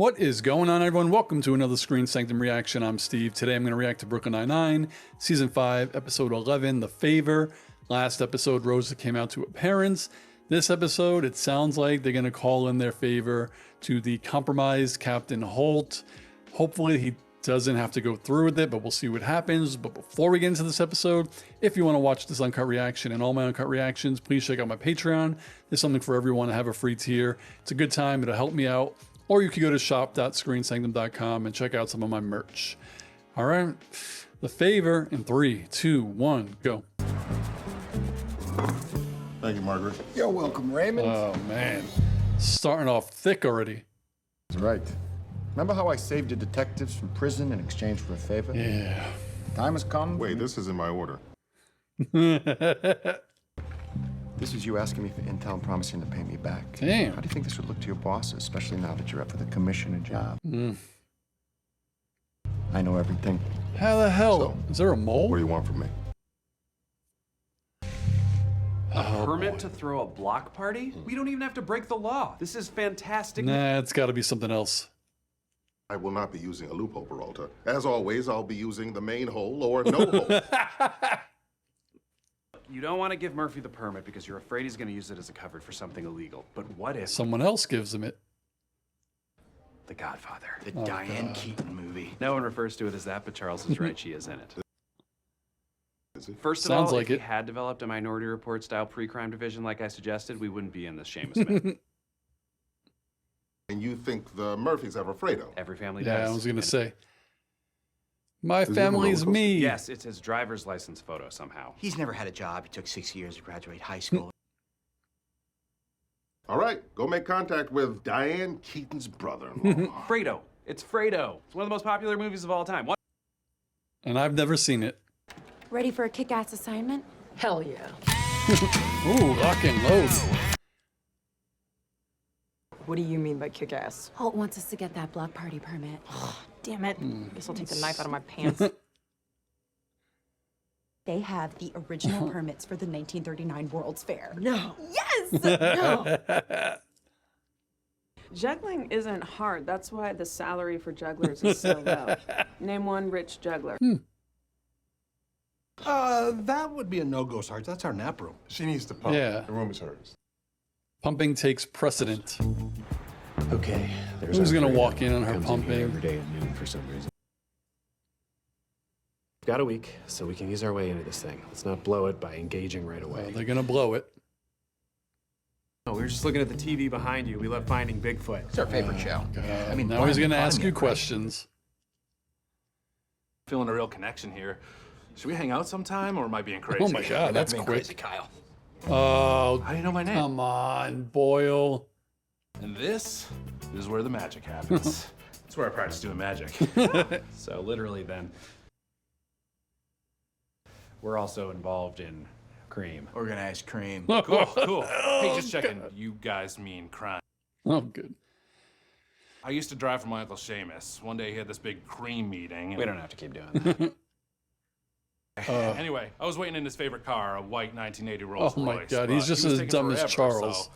What is going on, everyone? Welcome to another Screen Sanctum reaction. I'm Steve. Today I'm going to react to Brooklyn Nine-Nine, Season 5, Episode 11, The Favor. Last episode, Rosa came out to her parents. This episode, it sounds like they're going to call in their favor to the compromised Captain Holt. Hopefully he doesn't have to go through with it, but we'll see what happens. But before we get into this episode, if you want to watch this uncut reaction and all my uncut reactions, please check out my Patreon. There's something for everyone to have a free tier. It's a good time. It'll help me out. Or you can go to shop.screensanctum.com and check out some of my merch. All right, The Favor in 3, 2, 1, go. Thank you, Margaret. You're welcome, Raymond. Oh, man. Starting off thick already. That's right. Remember how I saved the detectives from prison in exchange for a favor? Yeah. Time has come. Wait, this is in my order. This is you asking me for intel and promising to pay me back. Damn. How do you think this would look to your bosses, especially now that you're up for the commissioner job? I know everything. How the hell? So, is there a mole? What do you want from me? Oh, Permit boy. to throw a block party? We don't even have to break the law. This is fantastic. Nah, it's got to be something else. I will not be using a loophole, Peralta. As always, I'll be using the main hole or no hole. You don't want to give Murphy the permit because you're afraid he's going to use it as a cover for something illegal. But what if Someone else gives him it. The Godfather? The Diane Keaton movie. No one refers to it as that, but Charles is right. She is in it. Is it? First of Sounds all, like if we it. had developed a Minority Report style pre-crime division like I suggested, we wouldn't be in this Seamus myth. And you think the Murphys are afraid of? Every family Yeah, does. I was going to And- say. My it a family's roller me. Yes, it's his driver's license photo somehow. He's never had a job. He took 6 years to graduate high school. All right, go make contact with Diane Keaton's brother-in-law. Fredo. It's Fredo. It's one of the most popular movies of all time. What? And I've never seen it. Ready for a kick-ass assignment? Hell yeah. Ooh, lock and load. What do you mean by kick ass? Holt wants us to get that block party permit. Damn it. Guess I'll take the knife out of my pants. They have the original permits for the 1939 World's Fair. No. Yes! No. Juggling isn't hard. That's why the salary for jugglers is so low. Name one rich juggler. That would be a no-go, Sarge. That's our nap room. She needs to pump. Yeah. The room is hers. Pumping takes precedent. Okay. Who's going to walk in on her pumping? Every day at noon for some reason. Got a week, so we can ease our way into this thing. Let's not blow it by engaging right away. They're going to blow it. Oh, we were just looking at the TV behind you. We love Finding Bigfoot. It's our favorite show. I mean, Now he's going to ask you right? questions. Feeling a real connection here. Should we hang out sometime, or am I being crazy? Oh my God, that's Being quick. crazy, Kyle. Oh, How do you know my name? come on, Boyle. And this is where the magic happens. It's where I practice doing magic. So literally then, we're also involved in cream. Organized cream. Cool, cool. Hey, just checking. You guys mean crime. Oh, good. I used to drive for my Uncle Seamus. One day he had this big cream meeting. We don't have to keep doing that. Anyway, I was waiting in his favorite car, a white 1980 Rolls Oh my Royce. God, but he's just he was as taking dumb as forever, Charles. so-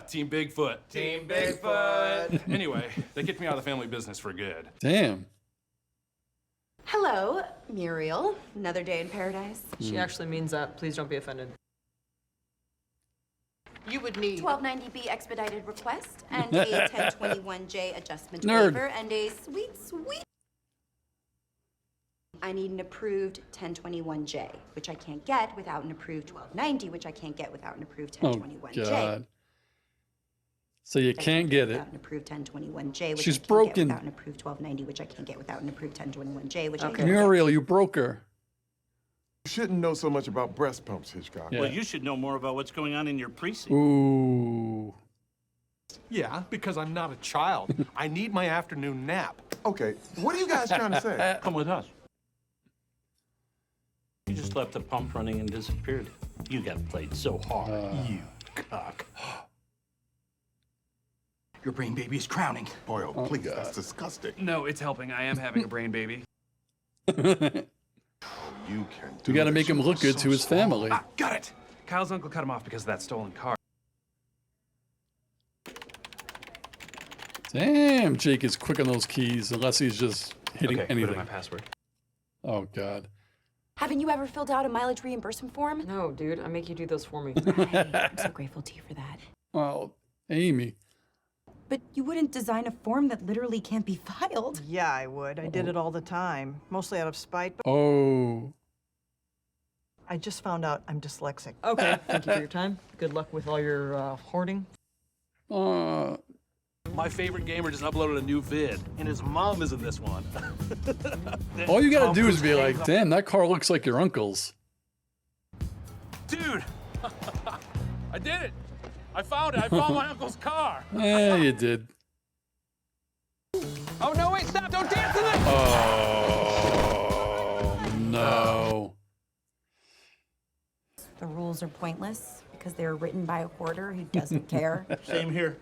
Team Bigfoot. Team Bigfoot. Anyway, they kicked me out of the family business for good. Damn. Hello, Muriel. Another day in paradise. She actually means that. Please don't be offended. You would need 1290B expedited request and a 1021J adjustment Nerd. waiver and a sweet. I need an approved 1021J, which I can't get without an approved 1290, which I can't get without an approved Oh, 1021J. God. So you can't get it. Without an approved 1021J, which She's I can't broken. get without an approved 1290, which I can't get without an approved 1021J, which I can't get. Muriel, you broke her. You shouldn't know so much about breast pumps, Hitchcock. Yeah. Well, you should know more about what's going on in your precinct. Ooh. Yeah, because I'm not a child. I need my afternoon nap. Okay, what are you guys trying to say? Come with us. You just left the pump running and disappeared. You got played so hard, you cock. your brain baby is crowning. Boyle, please, that's disgusting. No, it's helping. I am having a brain baby. You can do We got to this. make him You look are good so to his strong. family. Ah, got it. Kyle's uncle cut him off because of that stolen car. Damn, Jake is quick on those keys, unless he's just hitting Okay, put in anything. my password. Oh, God. Haven't you ever filled out a mileage reimbursement form? No, dude, I make you do those for me. Right. I'm so grateful to you for that. Oh, Amy. But you wouldn't design a form that literally can't be filed. Yeah, I would. I did it all the time, mostly out of spite, but Oh. I just found out I'm dyslexic. Okay, thank you for your time. Good luck with all your hoarding. My favorite gamer just uploaded a new vid, and his mom is in this one. All you gotta do is be like, damn, that car looks like your uncle's. Dude, I did it. I found it. I found my uncle's car. Yeah, you did. Oh, no, wait, stop. Don't dance in it. Oh, no. The rules are pointless because they were written by a hoarder who doesn't care. Same here.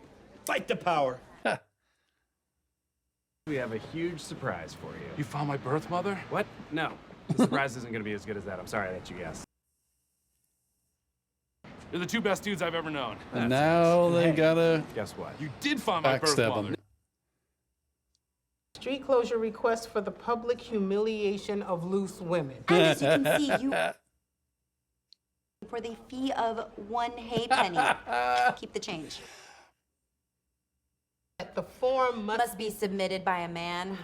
Fight the power. We have a huge surprise for you. You found my birth mother? What? No. The surprise isn't going to be as good as that. I'm sorry I let you guess. You're the two best dudes I've ever known. And now they gotta Guess what? You did find my birth backstab mother. him. Street closure request for the public humiliation of loose women. And as you can see, you for the fee of 1 hay penny. Keep the change. The form Must be submitted by a man.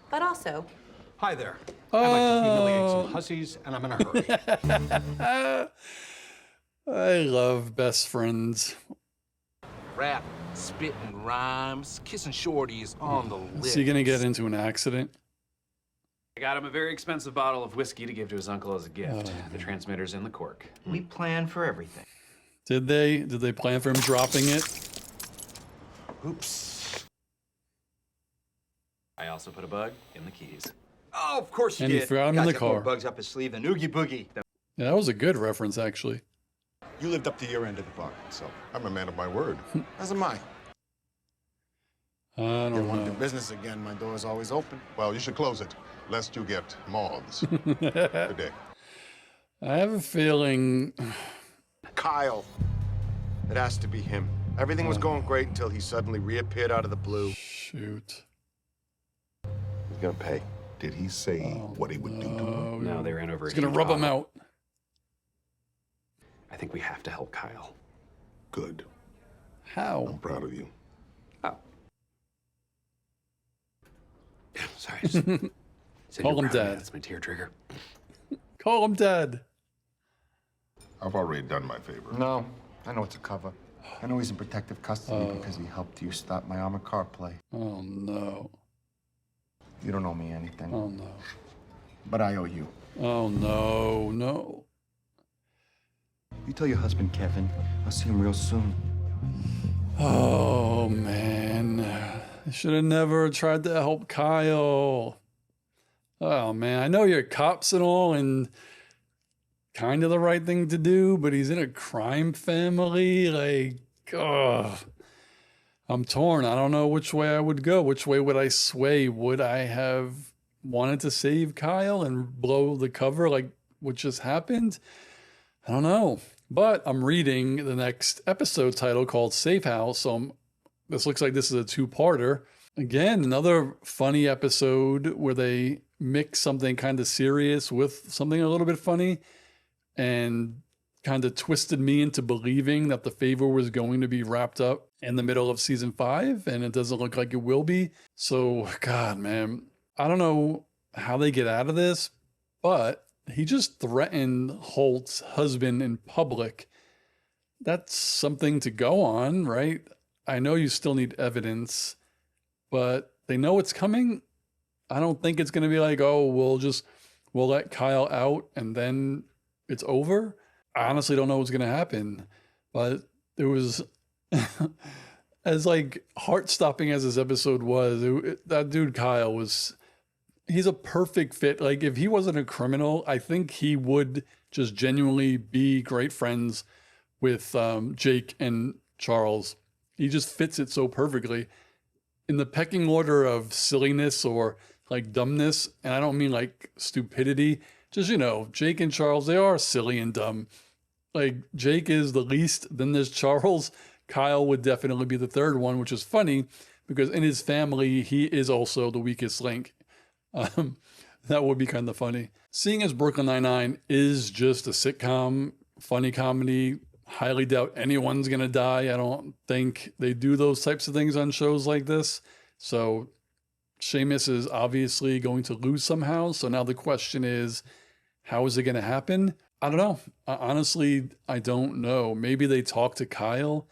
But also, Hi there. I'd like to humiliate some hussies, and I'm in a hurry. I love best friends. Rap, spitting rhymes, kissing shorties on the lips. Is he gonna get into an accident? I got him a very expensive bottle of whiskey to give to his uncle as a gift. The transmitter's in the cork. We plan for everything. Did they? Did they plan for him dropping it? Oops. I also put a bug in the keys. Oh, of course you And did. he forgot 'em in Guys the have more car. bugs up his sleeve than Oogie Boogie. Yeah, that was a good reference, actually. You lived up to your end of the bargain, so I'm a man of my word. as am I. I You don't want to know. do business again, my door's always open. Well, you should close it, lest you get moths. Today. I have a feeling. Kyle. It has to be him. Everything was going great until he suddenly reappeared out of the blue. Shoot. He's gonna pay. Did he say what he would do to him? No, they ran over. He's gonna rub him out. I think we have to help Kyle. Good. How? I'm proud of you. Oh. Sorry. I just said Call you're him proud of me. Dad. That's my tear trigger. Call him Dad. I've already done my favor. No, I know it's a cover. I know he's in protective custody because he helped you stop my armored car play. Oh no. You don't owe me anything. Oh no. But I owe you. Oh no. No. You tell your husband, Kevin. I'll see him real soon. Oh man. I should have never tried to help Kyle. Oh man. I know you're cops and all and kind of the right thing to do, but he's in a crime family. Like, ugh. I'm torn. I don't know which way I would go. Which way would I sway? Would I have wanted to save Kyle and blow the cover like what just happened? I don't know. But I'm reading the next episode title called Safe House. So this looks like this is a two-parter. Again, another funny episode where they mix something kind of serious with something a little bit funny and kind of twisted me into believing that The Favor was going to be wrapped up in the middle of season 5, and it doesn't look like it will be. So, God, man, I don't know how they get out of this, but he just threatened Holt's husband in public. That's something to go on, right? I know you still need evidence, but they know it's coming. I don't think it's going to be like, oh, we'll let Kyle out and then it's over. I honestly don't know what's going to happen, but it was as like heart-stopping as this episode was. That dude Kyle he's a perfect fit. Like if he wasn't a criminal, I think he would just genuinely be great friends with Jake and Charles. He just fits it so perfectly in the pecking order of silliness or like dumbness. And I don't mean like stupidity. Just, Jake and Charles, they are silly and dumb. Like Jake is the least, then there's Charles. Kyle would definitely be the third one, which is funny because in his family, he is also the weakest link. That would be kind of funny. Seeing as Brooklyn Nine-Nine is just a sitcom, funny comedy, highly doubt anyone's going to die. I don't think they do those types of things on shows like this. So Seamus is obviously going to lose somehow. So now the question is, how is it going to happen? I don't know. Honestly, I don't know. Maybe they talk to Kyle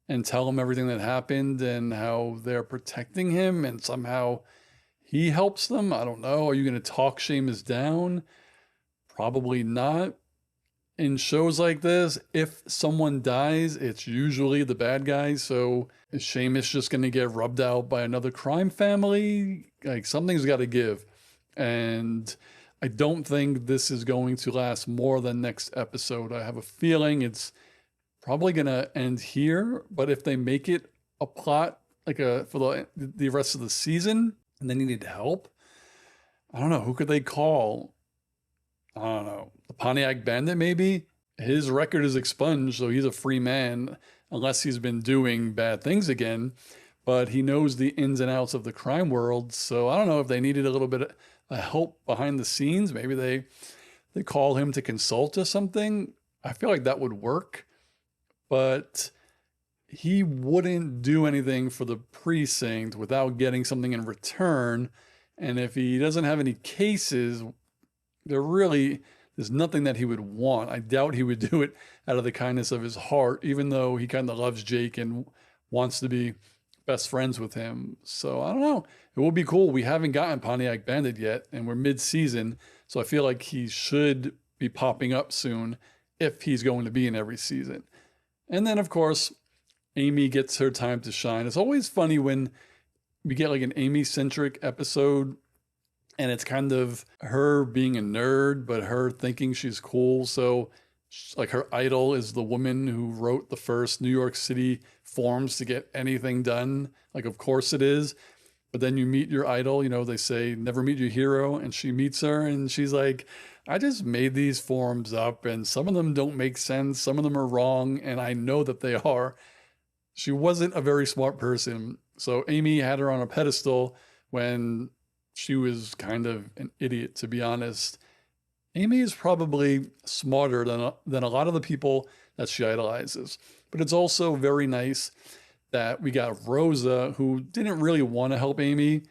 and tell him everything that happened and how they're protecting him and somehow he helps them. I don't know. Are you going to talk Seamus down? Probably not. In shows like this, if someone dies, it's usually the bad guy. So is Seamus just going to get rubbed out by another crime family? Like, something's got to give. And I don't think this is going to last more than next episode. I have a feeling it's probably going to end here. But if they make it a plot like for the rest of the season and they needed help, I don't know. Who could they call? I don't know. The Pontiac Bandit, maybe? His record is expunged, so he's a free man unless he's been doing bad things again. But he knows the ins and outs of the crime world. So I don't know if they needed a little bit of help behind the scenes. Maybe they call him to consult or something. I feel like that would work. But he wouldn't do anything for the precinct without getting something in return. And if he doesn't have any cases, there's nothing that he would want. I doubt he would do it out of the kindness of his heart, even though he kind of loves Jake and wants to be best friends with him. So I don't know. It will be cool. We haven't gotten Pontiac Bandit yet, and we're mid-season. So I feel like he should be popping up soon if he's going to be in every season. And then, of course, Amy gets her time to shine. It's always funny when we get like an Amy-centric episode and it's kind of her being a nerd, but her thinking she's cool. So like her idol is the woman who wrote the first New York City forms to get anything done. Like, of course it is. But then you meet your idol, you know, they say, never meet your hero. And she meets her and she's like, I just made these forms up and some of them don't make sense. Some of them are wrong. And I know that they are. She wasn't a very smart person. So Amy had her on a pedestal when she was kind of an idiot, to be honest. Amy is probably smarter than a lot of the people that she idolizes. But it's also very nice that we got Rosa, who didn't really want to help Amy,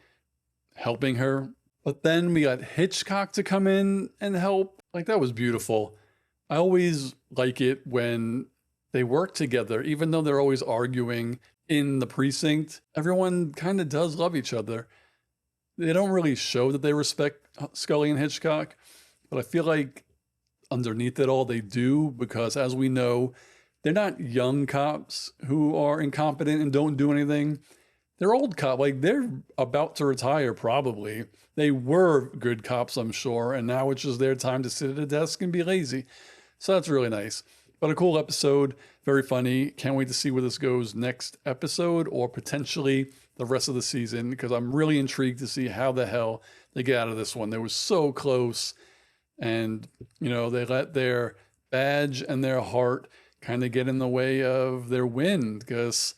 helping her. But then we got Hitchcock to come in and help. Like, that was beautiful. I always like it when they work together, even though they're always arguing in the precinct. Everyone kind of does love each other. They don't really show that they respect Scully and Hitchcock, but I feel like underneath it all they do, because as we know, they're not young cops who are incompetent and don't do anything. They're old cops. Like, they're about to retire probably. They were good cops, I'm sure, and now it's just their time to sit at a desk and be lazy. So that's really nice. But a cool episode, very funny. Can't wait to see where this goes next episode or potentially the rest of the season, because I'm really intrigued to see how the hell they get out of this one. They were so close, and, you know, they let their badge and their heart kind of get in the way of their win, because,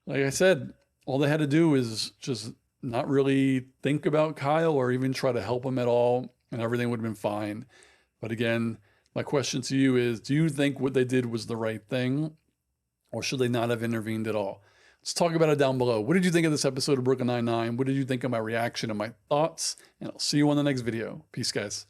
like I said, all they had to do is just not really think about Kyle or even try to help him at all, and everything would have been fine. But again, my question to you is, do you think what they did was the right thing, or should they not have intervened at all? Let's talk about it down below. What did you think of this episode of Brooklyn Nine-Nine? What did you think of my reaction and my thoughts? And I'll see you on the next video. Peace, guys.